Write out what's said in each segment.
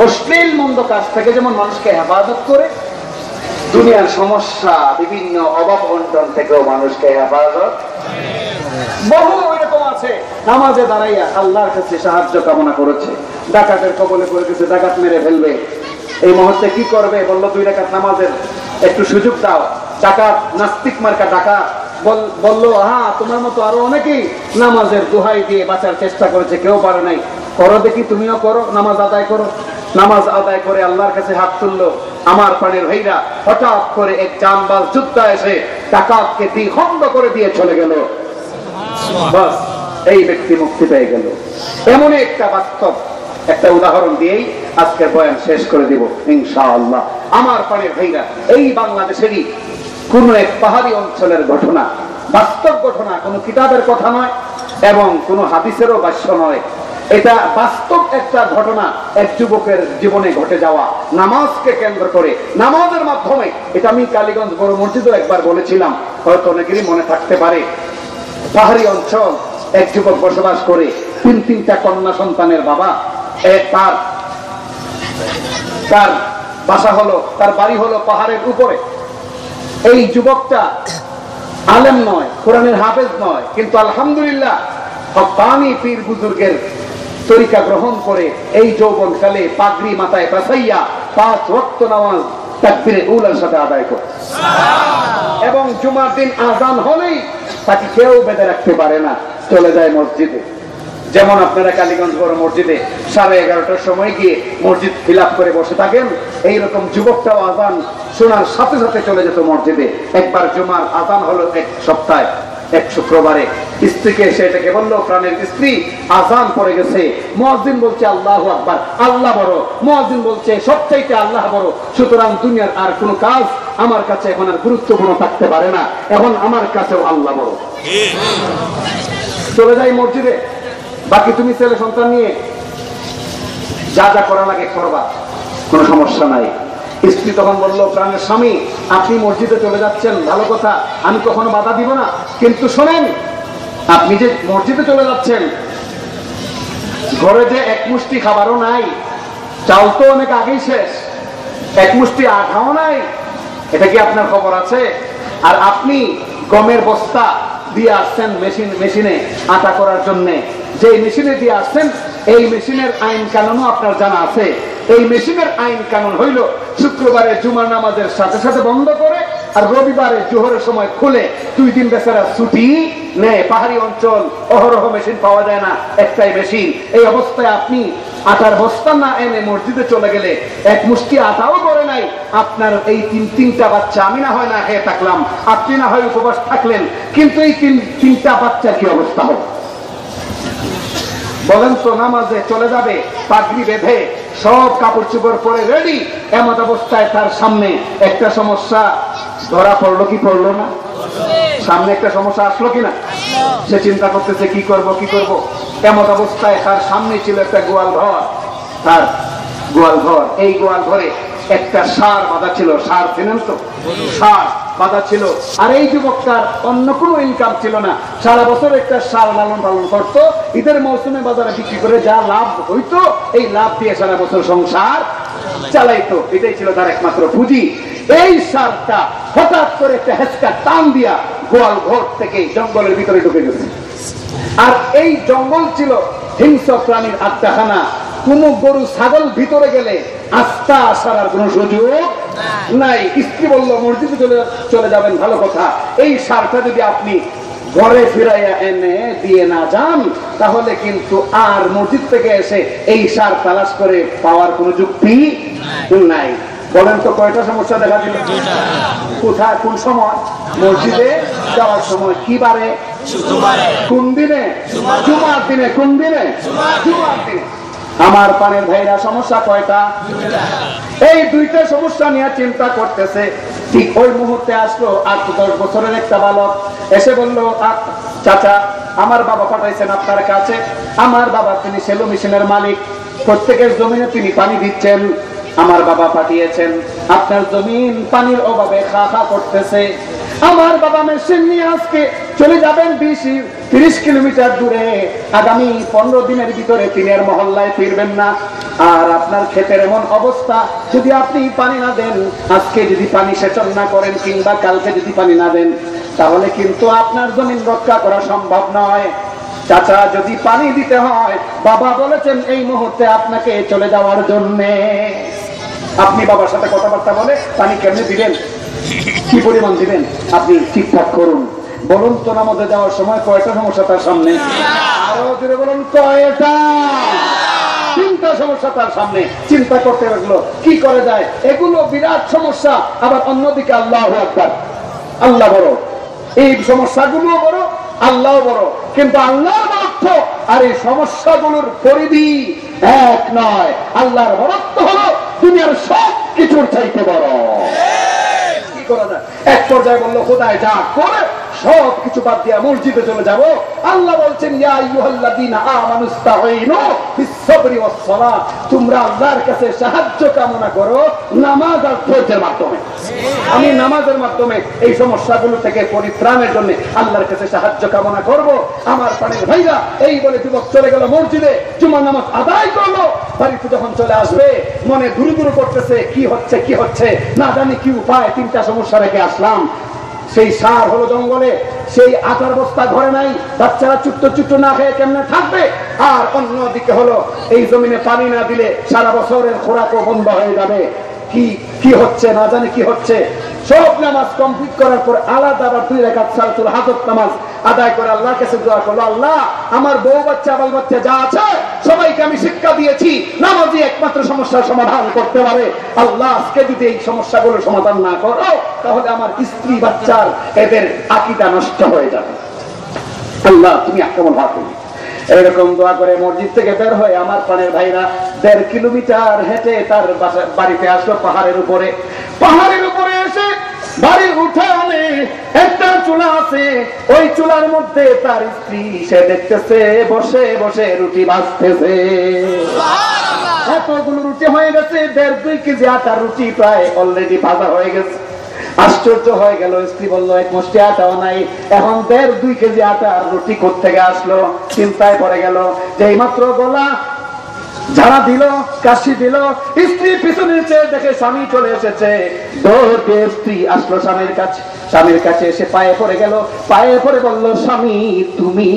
অশ্লীল মন্দ কাজ থেকে যেমন মানুষকে হেফাজত করে, দুনিয়ার সমস্যা বিভিন্ন অভাব বন্টন থেকেও মানুষকে হেফাজত। বহু এরকম আছে নামাজে দাঁড়াইয়া আল্লাহর কাছে সাহায্য কামনা করেছে, ডাকাতের কবলে পড়ে গেছে, ডাকাত মেরে ফেলবে, এই মুহূর্তে কি করবে? বললো 2 রাকাত নামাজের একটু সুযোগ দাও। ডাকাত, নাস্তিক মার্কা ডাকাত বললো, হ্যাঁ তোমার মতো আরো অনেকেই নামাজের দোহাই দিয়ে বাঁচার চেষ্টা করেছে, কেউ পারে নাই, করো দেখি, তুমিও করো, নামাজ আদায় করো। নামাজ আদায় করে আল্লাহর কাছে হাত তুললো। আমার প্রাণের ভাইরা, হঠাৎ করে এক জানবাজ যোদ্ধা এসে ডাকাতকে দ্বিখণ্ড করে দিয়ে চলে গেল। বাস, এই ব্যক্তি মুক্তি পেয়ে গেল। এমন একটা বাস্তব একটা উদাহরণ দিয়েই আজকের বয়ান শেষ করে দিব ইনশাআল্লাহ। আমার প্রাণের ভাইরা, এই বাংলাদেশেরই কোন এক পাহাড়ি অঞ্চলের ঘটনা, বাস্তব ঘটনা, কোনো কিতাবের কথা নয় এবং কোনো হাদিসেরও ভাষ্য নয়। এটা বাস্তব একটা ঘটনা, এক যুবকের জীবনে ঘটে যাওয়া, নামাজকে কেন্দ্র করে, নামাজের মাধ্যমে। এটা আমি কালীগঞ্জ বড় মসজিদও একবার বলেছিলাম, হয়তো অনেকেরই মনে থাকতে পারে। পাহাড়ি অঞ্চল, এক যুবক বসবাস করে, 3টা কন্যা সন্তানের বাবা। তার বাসা হলো, তার বাড়ি হলো পাহাড়ের উপরে। এই যুবকটা আলেম নয়, কোরআনের হাফেজ নয়, কিন্তু আলহামদুলিল্লাহ হক্কানি পীর বুজুর্গের তরিকা গ্রহণ করে এই যৌবনকালে পাগড়ি মাথায় পেঁচাইয়া 5 ওয়াক্ত নামাজ তাকবীরে উলার সাথে আদায় করে। এবং জুমার দিন আযান হলেই তাকে কেউ বেঁধে রাখতে পারে না, চলে যায় মসজিদে। যেমন আপনারা কালীগঞ্জ বড় মসজিদে 11:30টার সময় গিয়ে মসজিদ ফিল আপ করে বসে থাকেন, এইরকম যুবকটাও আযান শোনার সাথে সাথে চলে যেত মসজিদে। একবার জুমার আযান হলো এক সপ্তাহে, এক শুক্রবারে, স্ত্রীকে এসে এটাকে বললো, প্রাণের স্ত্রী, আযান পড়ে গেছে, মুয়াজ্জিন বলছে আল্লাহু আকবার, আল্লাহ বড়, মুয়াজ্জিন বলছে সবচাইতে আল্লাহ বড়, সুতরাং দুনিয়ার আর কোনো কাজ আমার কাছে এখন আর গুরুত্বপূর্ণ থাকতে পারে না, এখন আমার কাছেও আল্লাহ বড়। চলে যাই মসজিদে, বাকি তুমি ছেলে সন্তান নিয়ে যা যা করা লাগে করবা, কোনো সমস্যা নাই। স্ত্রী তখন বললো, প্রাণের স্বামী, আপনি মসজিদে চলে যাচ্ছেন, ভালো কথা, আমি কখনো বাধা দিব না, কিন্তু শোনেন, আপনি যে মসজিদে চলে যাচ্ছেন, ঘরে যে এক মুষ্টি খাবারও নাই, চাল তো অনেক আগেই শেষ, এক মুষ্টি আটাও নাই, এটা কি আপনার খবর আছে? আর আপনি গমের বস্তা দিয়ে আসছেন মেশিনে আটা করার জন্য, যে মেশিনে দিয়ে আসছেন, এই মেশিনের আইন কানুনও আপনার জানা আছে। এই মেশিনের আইন কানুন হইল শুক্রবারে জুমার নামাজের সাথে সাথে বন্ধ করে আর রবিবারে জোহরের সময় খুলে 2 দিন বেচারা ছুটি নেয়। পাহাড়ি অঞ্চল, অহরহ মেশিন পাওয়া যায় না, একটাই মেশিন। এই অবস্থায় আপনি আটার বস্তা না এনে মসজিদে চলে গেলে এক মুষ্টি আটাও করে নাই, আপনার এই 3টা বাচ্চা, আমি না হয় না খেয়ে থাকলাম, আপনি না হয় উপবাস থাকলেন, কিন্তু এই 3টা বাচ্চার কি অবস্থা হবে বলেন তো? নামাজে চলে যাবে, পাগড়ি বেঁধে সব কাপড় চোপড় পরে রেডি, এমন অবস্থায় তার সামনে একটা সমস্যা ধরা পড়লো কি পড়লো না? সামনে একটা সমস্যা আসলো কিনা? সে চিন্তা করতেছে কি করব কি করব। এমন অবস্থায় তার সামনে ছিল একটা গোয়াল ঘর, তার গোয়াল ঘর, এই গোয়াল ঘরে একটা ষাঁড় বাঁধা ছিল। ষাঁড় চেনেন তো? ষাঁড় বাঁধা ছিল। আর এই যুবকটার অন্য কোনো ইনকাম ছিল না, সারা বছর একটা ষাঁড় লালন পালন করতো, ঈদের মৌসুমে বাজারে বিক্রি করে যা লাভ হইতো এই লাভ দিয়ে সারা বছর সংসার চালাইতো, এটাই ছিল তার একমাত্র পুঁজি। এই ষাঁড়টা হঠাৎ করে একটা হেঁচকা টান দিয়া গোয়াল ঘর থেকে জঙ্গলের ভিতরে ঢুকে গেছে। আর এই জঙ্গল ছিল হিংস্র প্রাণীর আড্ডাখানা, কোন গরু ছাগল ভিতরে গেলে আস্থা আসার আর কোন সুযোগ নাই। স্ত্রী বলল, মসজিদে চলে যাবেন, ভালো কথা, এই ষাঁড়টা যদি আপনি ঘরে ফিরাইয়া এনে দিয়ে না যান তাহলে কিন্তু আর মসজিদ থেকে এসে এই ষাঁড় তালাশ করে পাওয়ার কোন যুক্তি নাই। বলেন তো কয়টা সমস্যা দেখা দিল? কোথায়, কোন সময়? মসজিদে যাওয়ার সময়। কি বারে? কোন দিনে? জুমার দিনে। কোন দিনে? জুমার দিনে। আমার পানের ভাইরা, সমস্যা কয়টা? এই 2টা সমস্যা নিয়ে চিন্তা করতেছে। ঠিক ওই মুহূর্তে আসলো 8-10 বছরের একটা বালক, এসে বলল, চাচা, আমার বাবা পাঠাইছেন আপনার কাছে। আমার বাবা, তিনি সেলো মেশিনের মালিক, প্রত্যেকের জমিনে তিনি পানি দিচ্ছেন। আমার বাবা পাঠিয়েছেন, আপনার জমিন পানির অভাবে খা খা করতেছে। আমার বাবা মেশিন নিয়ে আজকে চলে যাবেন 20-30 কিলোমিটার দূরে, আগামী 15 দিনের ভিতরে তিনি আর মহল্লায় ফিরবেন না। আর আপনার ক্ষেতের এমন অবস্থা, যদি আপনি পানি না দেন, আজকে যদি পানি সেচন না করেন কিংবা কালকে যদি পানি না দেন, তাহলে কিন্তু আপনার জমিন রক্ষা করা সম্ভব নয়। চাচা, যদি পানি দিতে হয়, বাবা বলেছেন এই মুহূর্তে আপনাকে চলে যাওয়ার জন্যে। আপনি বাবার সাথে কথাবার্তা বলে পানি কেমনে দিবেন, কি পরিমাণ দিবেন আপনি ঠিকঠাক করুন। বলুন তো, নামাজে যাওয়ার সময় কয়টা সমস্যা তার সামনে? আরো জোরে বলুন, কয়টা? 3টা সমস্যা তার সামনে। চিন্তা করতে লাগলো কি করে যায়, এগুলো বিরাট সমস্যা। আবার অন্যদিকে আল্লাহু আকবার, আল্লাহ বড়, এই সমস্যাগুলো বড়, আল্লাহ বড়, কিন্তু আল্লাহর বরত্ব আর এই সমস্যাগুলোর পরিধি এক নয়। আল্লাহর বরত্ব হলো দুনিয়ার সব কিছুর চাইতে বড়। কি করা যায়? এক পর্যায়ে বললো, খোদায় যা করে সব কিছু বাদ দিয়া মসজিদে চলে যাব। আল্লাহ বলছেন, ইয়া আইয়ুহাল্লাযীনা আমানুস্তাঈনু বিস-সাবরি ওয়াস-সালাহ, তোমরা আল্লাহর কাছে সাহায্য কামনা করো নামাজ আর ধৈর্যের মাধ্যমে। আমি নামাজের মাধ্যমে এই সমস্যাগুলো থেকে পরিত্রাণের জন্য আল্লাহর কাছে সাহায্য কামনা করব। আমার প্রাণের ভাইরা, এই বলে যুবক চলে গেল মসজিদে, জুমার নামাজ আদায় করলো। বাড়িতে যখন চলে আসবে, মনে দুরু দুরু করতেছে, কি হচ্ছে কি হচ্ছে, না জানি কি উপায়। 3টা সমস্যা রেখে আসলাম। সেই সার হলো জঙ্গলে, সেই আটার বস্তা ঘরে নাই, বাচ্চারা চুট্ট চুট্ট না খেয়ে কেমনে থাকবে। আর অন্যদিকে হলো এই জমিনে পানি না দিলে সারা বছরের খোরাকও বন্ধ হয়ে যাবে। কি হচ্ছে না জানি কি হচ্ছে। সব নামাজ কমপ্লিট করার পর আলাদা আবার 2 রাকাত সালাতুল হাজত নামাজ আদায় করে আল্লাহর কাছে দোয়া করলো, আল্লাহ আমার বউ বাচ্চা বাল বাচ্চা যা আছে সবাইকে আমি শিক্ষা দিয়েছি, নামাজই একমাত্র সমস্যার সমাধান করতে পারে। আল্লাহ আজকে যদি এই সমস্যাগুলো সমাধান না করো, তাহলে আমার স্ত্রী বাচ্চার এদের আকীদা নষ্ট হয়ে যাবে। আল্লাহ তুমি আক্রমণ হাতে। এরকম দোয়া করে মসজিদ থেকে বের হয়ে আমার প্রাণের ভাইরা 1.5 কিলোমিটার হেঁটে তার বাড়িতে আসলো। পাহাড়ের উপরে এসে বাড়ির উঠানে একটা চুলা আছে, ওই চুলার মধ্যে তার স্ত্রী সে দেখতেছে বসে বসে রুটি ভাজতেছে। এতগুলো রুটি হয়ে গেছে, 1.5-2 কেজি আটার রুটি প্রায় অলরেডি ভাজা হয়ে গেছে। আশ্চর্য হয়ে গেল। স্ত্রী বললো, 1 মুষ্টি আটাও নাই, এখন 1.5-2 কেজি আটার রুটি কোত্থেকে আসলো? চিন্তায় পড়ে গেল। যেই মাত্র গলা ঝাড়া দিল, কাশি দিল, স্ত্রী পিছনে চেয়ে দেখে স্বামী চলে এসেছে। দৌড়ে স্ত্রী আসলো স্বামীর কাছে এসে পায়ে পড়ে গেল। পায়ে পড়ে বলল, স্বামী তুমি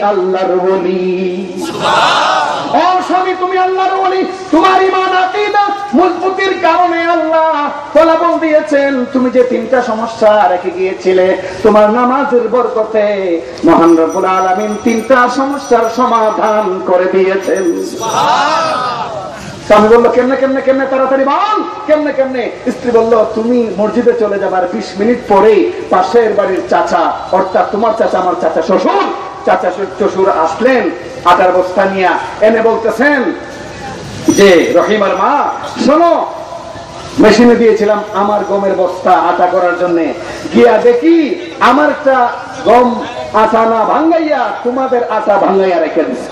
আল্লাহর ওলি। ও স্বামী, তুমি আল্লাহর ওলি, তোমার ঈমান আকীদা মজবুতির কারণে আল্লাহ ফলাফল দিয়েছেন। তুমি যে 3টা সমস্যা রেখে গিয়েছিলে, তোমার নামাজের বরকতে মহান রব্বুল আলামিন 3টা সমস্যার সমাধান করে দিয়েছেন। স্বামী বললো, কেমনে কেমনে কেমনে, তাড়াতাড়ি বল কেমনে কেমনে। স্ত্রী বললো, তুমি মসজিদে চলে যাবার 20 মিনিট পরেই পাশের বাড়ির চাচা, অর্থাৎ তোমার চাচা আমার চাচা শ্বশুর আসলেন আটার বস্তা নিয়ে, এনে বলতেছেন যে রহিমার মা শোনো, মেশিনে দিয়েছিলাম আমার গমের বস্তা আটা করার জন্য, গিয়া দেখি আমারটা গম আটা না ভাঙ্গাইয়া তোমাদের আটা ভাঙ্গাইয়া রেখে দিচ্ছে।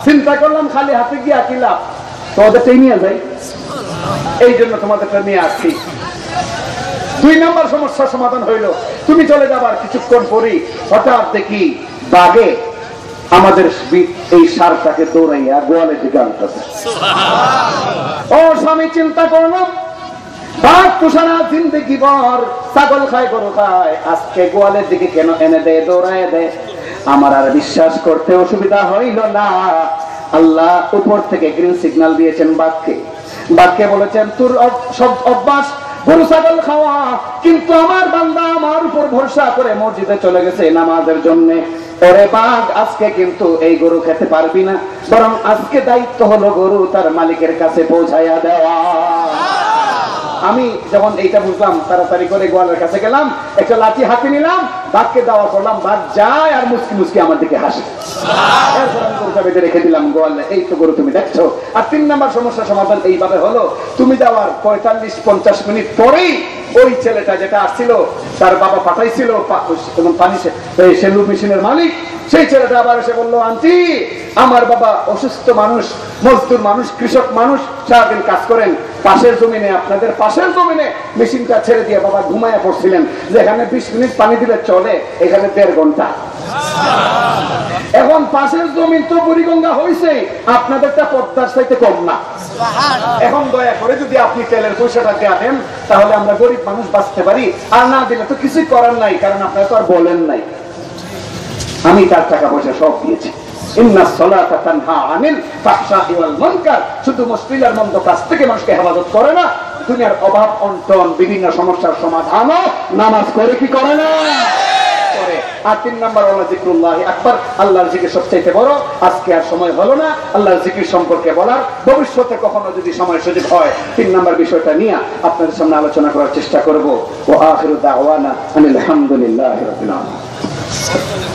চিন্তা করলাম খালি হাতে গিয়া কি লাভ, তোমাদেরটাই নিয়ে যাই, এই জন্য তোমাদেরটা নিয়ে আসছি। 2 নম্বর সমস্যার সমাধান হইল। তুমি চলে যাবার কিছুক্ষণ পরেই হঠাৎ দেখি বাঘে আমাদের এই সারটাকে দৌড়াইয়া গোয়ালের দিকে আনতেছে। ও স্বামী, চিন্তা করলাম বাঘ পোষানা জিন্দেগি ভর ছাগল খায় গরু খায়, আজকে গোয়ালের দিকে কেন এনে দেয়, দৌড়ায় দেয়। আমার আর বিশ্বাস করতে অসুবিধা হইল না। আল্লাহ উপর থেকে গ্রিন সিগন্যাল দিয়েছেন বাঘকে বলেছেন, তোর সব অভ্যাস গরু ছাগল খাওয়া, কিন্তু আমার বান্দা আমার উপর ভরসা করে মসজিদে চলে গেছে নামাজের জন্য। ওরে বাঘ, আজকে কিন্তু এই গরু খেতে পারবি না, বরং আজকে দায়িত্ব হলো গরু তার মালিকের কাছে পৌঁছাইয়া দেওয়া। আমি যখন এইটা বুঝলাম, তাড়াতাড়ি করে গোয়ালের কাছে গেলাম, একটা লাঠি হাতে নিলাম, বাঘকে দাওয়া করলাম, বাঘ যায় আর মুসকি মুসকি আমার দিকে হাসে। এরপর আমি গরুটা বেঁধে রেখে দিলাম গোয়ালে, এই তো গরু তুমি দেখছো। আর 3 নম্বর সমস্যার সমাধান এইভাবে হলো, তুমি যাওয়ার 45-50 মিনিট পরেই ওই ছেলেটা যেটা আসছিল, তার বাবা পাঠাইছিল পানি সেলু মেশিনের মালিক, সেই ছেলেটা আবার এসে বললো, আন্টি আমার বাবা অসুস্থ মানুষ, মজদুর মানুষ, কৃষক মানুষ, সারাদিন কাজ করেন, পাশের জমিনে, আপনাদের পাশের জমিনে মেশিনটা ছেড়ে দিয়ে বাবা ঘুমায়া পড়ছিলেন, যেখানে 20 মিনিট পানি দিলে চলে, এখানে 1.5 ঘন্টা। এখন পাশের জমিন তো বুড়িগঙ্গা হয়েছে, আপনাদেরটা পদ্মার চাইতে কম না। এখন দয়া করে যদি আপনি তেলের পয়সাটা দেয়া দেন, তাহলে আমরা গরিব মানুষ বাঁচতে পারি, আর না দিলে তো কিছুই করার নাই, কারণ আপনারা তো আর বলেন নাই। আমি তার টাকা পয়সা সব দিয়েছি। শুধু মুশকিলের মন্দ কাজ থেকে মানুষকে হেফাজত করে না, দুনিয়ার অভাব অনটন বিভিন্ন সমস্যার সমাধানও নামাজ করে কি করে না করে। আর 3 নাম্বার হলো জিক্রুল্লাহ আকবার, আল্লাহর জিকির সবচেয়ে বড়। আজকে আর সময় হলো না আল্লাহর জিকির সম্পর্কে বলার, ভবিষ্যতে কখনো যদি সময় সুযোগ হয় 3 নাম্বার বিষয়টা নিয়ে আপনাদের সামনে আলোচনা করার চেষ্টা করব। ওয়া আখিরু দাওয়ানা আনিল হামদুলিল্লাহি রাব্বিল আলামিন।